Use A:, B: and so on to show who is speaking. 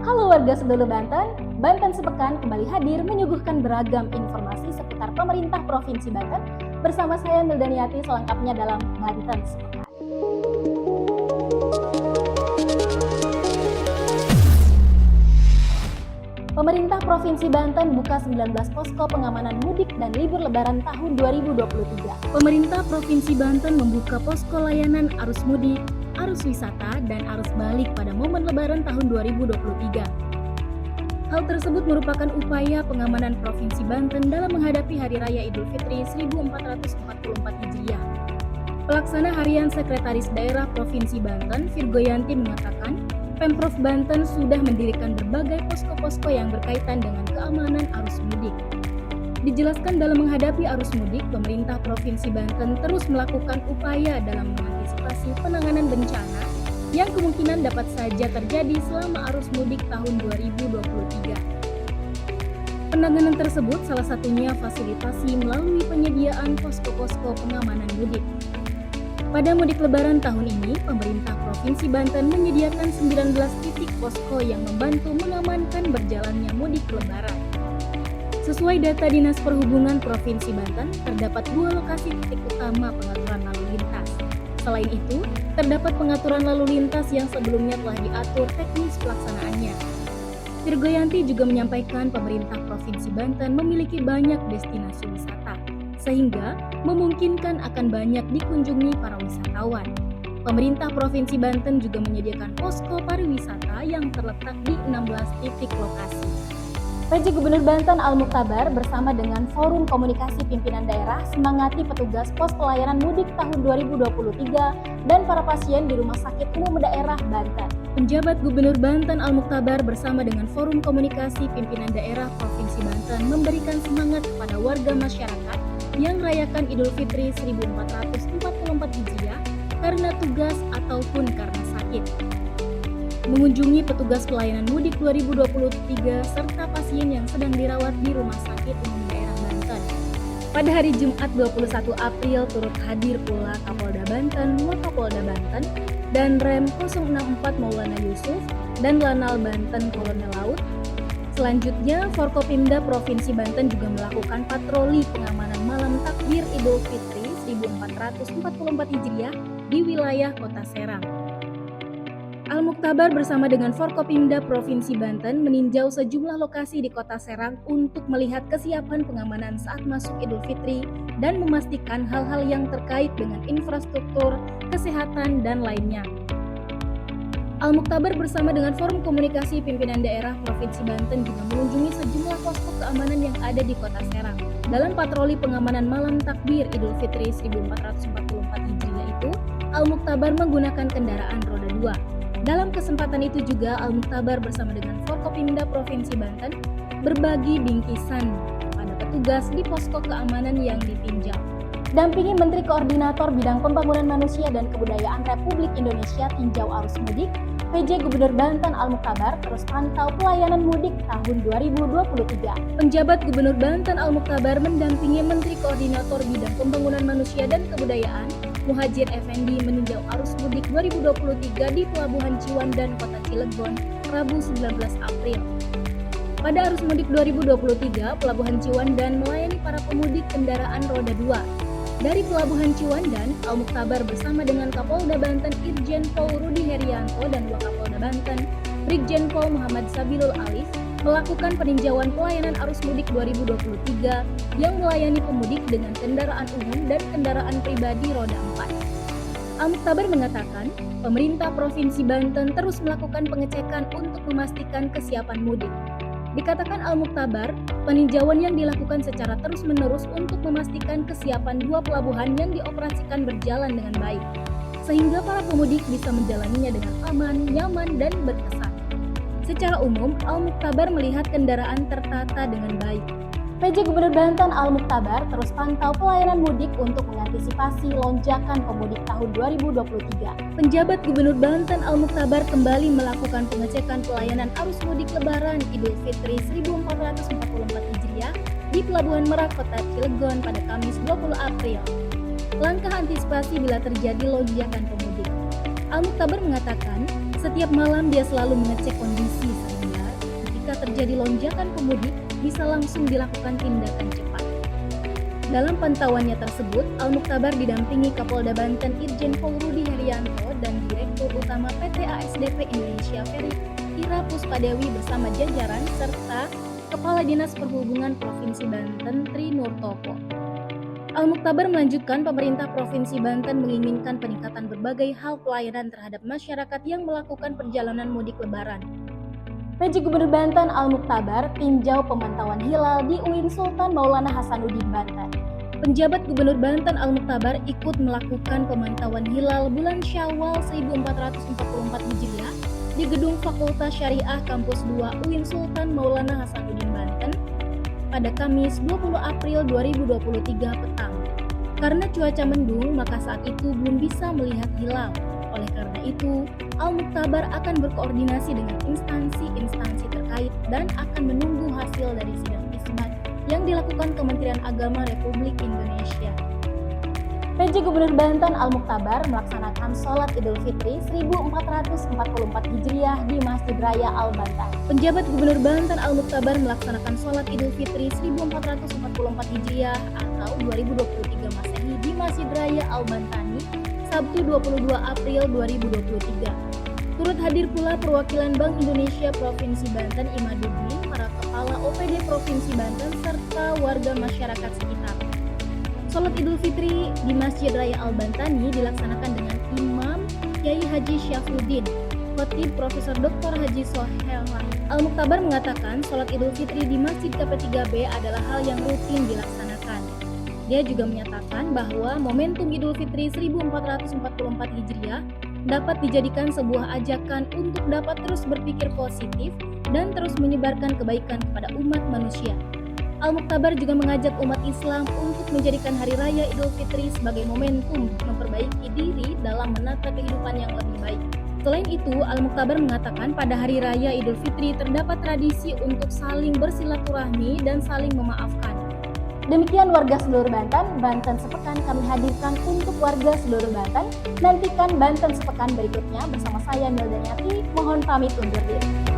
A: Halo warga Sedulu Banten, Banten Sepekan kembali hadir menyuguhkan beragam informasi seputar pemerintah Provinsi Banten bersama saya Mildaniati selengkapnya dalam Banten Sepekan. Pemerintah Provinsi Banten buka 19 posko pengamanan mudik dan libur lebaran tahun 2023. Pemerintah Provinsi Banten membuka posko layanan arus mudik, arus wisata, dan arus balik pada momen lebaran tahun 2023. Hal tersebut merupakan upaya pengamanan Provinsi Banten dalam menghadapi Hari Raya Idul Fitri 1444 Hijriah. Pelaksana Harian Sekretaris Daerah Provinsi Banten, Virgoyanti mengatakan, Pemprov Banten sudah mendirikan berbagai posko-posko yang berkaitan dengan keamanan arus mudik. Dijelaskan dalam menghadapi arus mudik, pemerintah Provinsi Banten terus melakukan upaya dalam mengantisipasi penanganan bencana yang kemungkinan dapat saja terjadi selama arus mudik tahun 2023. Penanganan tersebut salah satunya fasilitasi melalui penyediaan posko-posko pengamanan mudik. Pada mudik lebaran tahun ini, pemerintah Provinsi Banten menyediakan 19 titik posko yang membantu mengamankan berjalannya mudik lebaran. Sesuai data Dinas Perhubungan Provinsi Banten, terdapat 2 lokasi titik utama pengaturan lalu lintas. Selain itu, terdapat pengaturan lalu lintas yang sebelumnya telah diatur teknis pelaksanaannya. Virgoyanti juga menyampaikan pemerintah Provinsi Banten memiliki banyak destinasi wisata, sehingga memungkinkan akan banyak dikunjungi para wisatawan. Pemerintah Provinsi Banten juga menyediakan posko pariwisata yang terletak di 16 titik lokasi. PJ Gubernur Banten Al-Mukhtabar bersama dengan Forum Komunikasi Pimpinan Daerah semangati petugas pos pelayanan mudik tahun 2023 dan para pasien di Rumah Sakit Umum Daerah Banten. Penjabat Gubernur Banten Al-Mukhtabar bersama dengan Forum Komunikasi Pimpinan Daerah Provinsi Banten memberikan semangat kepada warga masyarakat yang merayakan Idul Fitri 1444 Hijriah karena tugas ataupun karena sakit. Mengunjungi petugas pelayanan mudik 2023 serta pasien yang sedang dirawat di Rumah Sakit Umum Daerah Banten. Pada hari Jumat 21 April turut hadir pula Kapolda Banten, Wakapolda Banten, dan Rem 064 Maulana Yusuf dan Lanal Banten Kolonel Laut. Selanjutnya, Forkopimda Provinsi Banten juga melakukan patroli pengamanan malam takbir Idul Fitri 1444 Hijriah di wilayah Kota Serang. Al-Mukhtabar bersama dengan Forkopimda Provinsi Banten meninjau sejumlah lokasi di Kota Serang untuk melihat kesiapan pengamanan saat masuk Idul Fitri dan memastikan hal-hal yang terkait dengan infrastruktur, kesehatan, dan lainnya. Al-Mukhtabar bersama dengan Forum Komunikasi Pimpinan Daerah Provinsi Banten juga mengunjungi sejumlah posko keamanan yang ada di Kota Serang. Dalam patroli pengamanan malam takbir Idul Fitri 1444 Hijriah itu, Al-Mukhtabar menggunakan kendaraan roda 2. Dalam kesempatan itu juga Al-Mukhtabar bersama dengan Forkopimda Provinsi Banten berbagi bingkisan kepada petugas di posko keamanan yang ditinjau. Dampingi Menteri Koordinator Bidang Pembangunan Manusia dan Kebudayaan Republik Indonesia tinjau arus mudik, PJ Gubernur Banten Al-Mukhtabar terus pantau pelayanan mudik tahun 2023. Penjabat Gubernur Banten Al-Mukhtabar mendampingi Menteri Koordinator Bidang Pembangunan Manusia dan Kebudayaan Muhajir Effendi meninjau arus mudik 2023 di Pelabuhan Ciwandan, Kota Cilegon, Rabu 19 April. Pada arus mudik 2023, Pelabuhan Ciwandan melayani para pemudik kendaraan roda 2. Dari Pelabuhan Ciwandan, Al-Mukhtabar bersama dengan Kapolda Banten Irjen Pol Rudi Herianto dan Wakapolda Banten Brigjen Pol Muhammad Sabilul Alif melakukan peninjauan pelayanan arus mudik 2023 yang melayani pemudik dengan kendaraan umum dan kendaraan pribadi roda 4. Al-Mukhtabar mengatakan, pemerintah Provinsi Banten terus melakukan pengecekan untuk memastikan kesiapan mudik. Dikatakan Al-Mukhtabar, peninjauan yang dilakukan secara terus-menerus untuk memastikan kesiapan 2 pelabuhan yang dioperasikan berjalan dengan baik, sehingga para pemudik bisa menjalaninya dengan aman, nyaman, dan berkesan. Secara umum, Al-Mukhtabar melihat kendaraan tertata dengan baik. PJ Gubernur Banten Al-Mukhtabar terus pantau pelayanan mudik untuk mengantisipasi lonjakan pemudik tahun 2023. Penjabat Gubernur Banten Al-Mukhtabar kembali melakukan pengecekan pelayanan arus mudik Lebaran Idul Fitri 1444 Hijriah di Pelabuhan Merak Kota Cilegon pada Kamis 20 April. Langkah antisipasi bila terjadi lonjakan pemudik. Al-Mukhtabar mengatakan, setiap malam dia selalu mengecek kondisi sehingga terjadi lonjakan pemudik bisa langsung dilakukan tindakan cepat. Dalam pantauannya tersebut, Al-Muktabar didampingi Kapolda Banten Irjen Pol Rudi Herianto dan Direktur Utama PT ASDP Indonesia Ferry Ira Puspadewi bersama jajaran serta Kepala Dinas Perhubungan Provinsi Banten Tri Nurtoko. Al-Muktabar melanjutkan pemerintah Provinsi Banten menginginkan peningkatan berbagai hal pelayanan terhadap masyarakat yang melakukan perjalanan mudik lebaran. PJ Gubernur Banten Al-Muktabar tinjau pemantauan hilal di UIN Sultan Maulana Hasanuddin Banten. Penjabat Gubernur Banten Al-Muktabar ikut melakukan pemantauan hilal bulan Syawal 1444 Hijriah di Gedung Fakultas Syariah Kampus 2 UIN Sultan Maulana Hasanuddin Banten pada Kamis 20 April 2023 petang. Karena cuaca mendung, maka saat itu belum bisa melihat hilal. Oleh karena itu, Al-Muktabar akan berkoordinasi dengan instansi-instansi terkait dan akan menunggu hasil dari sidang isbat yang dilakukan Kementerian Agama Republik Indonesia. PJ Gubernur Banten Al-Muktabar melaksanakan sholat Idul Fitri 1444 Hijriah di Masjid Raya Al-Bantan. Penjabat Gubernur Banten Al-Muktabar melaksanakan sholat Idul Fitri 1444 Hijriah atau 2023 Masehi di Masjid Raya Al-Bantani, Sabtu 22 April 2023. Turut hadir pula perwakilan Bank Indonesia Provinsi Banten Imaduddin, para kepala OPD Provinsi Banten, serta warga masyarakat sekitar. Sholat Idul Fitri di Masjid Raya Al-Bantani dilaksanakan dengan Imam Kiai Haji Syafruddin, Khatib Profesor Dr. Haji Sohel. Al-Muktabar mengatakan sholat Idul Fitri di Masjid KP3B adalah hal yang rutin dilaksanakan. Dia juga menyatakan bahwa momentum Idul Fitri 1444 Hijriah dapat dijadikan sebuah ajakan untuk dapat terus berpikir positif dan terus menyebarkan kebaikan kepada umat manusia. Al-Muktabar juga mengajak umat Islam untuk menjadikan Hari Raya Idul Fitri sebagai momentum memperbaiki diri dalam menata kehidupan yang lebih baik. Selain itu, Al-Muktabar mengatakan pada Hari Raya Idul Fitri terdapat tradisi untuk saling bersilaturahmi dan saling memaafkan. Demikian warga seluruh Banten, Banten Sepekan kami hadirkan untuk warga seluruh Banten. Nantikan Banten Sepekan berikutnya bersama saya Mildanyati, mohon pamit undur diri.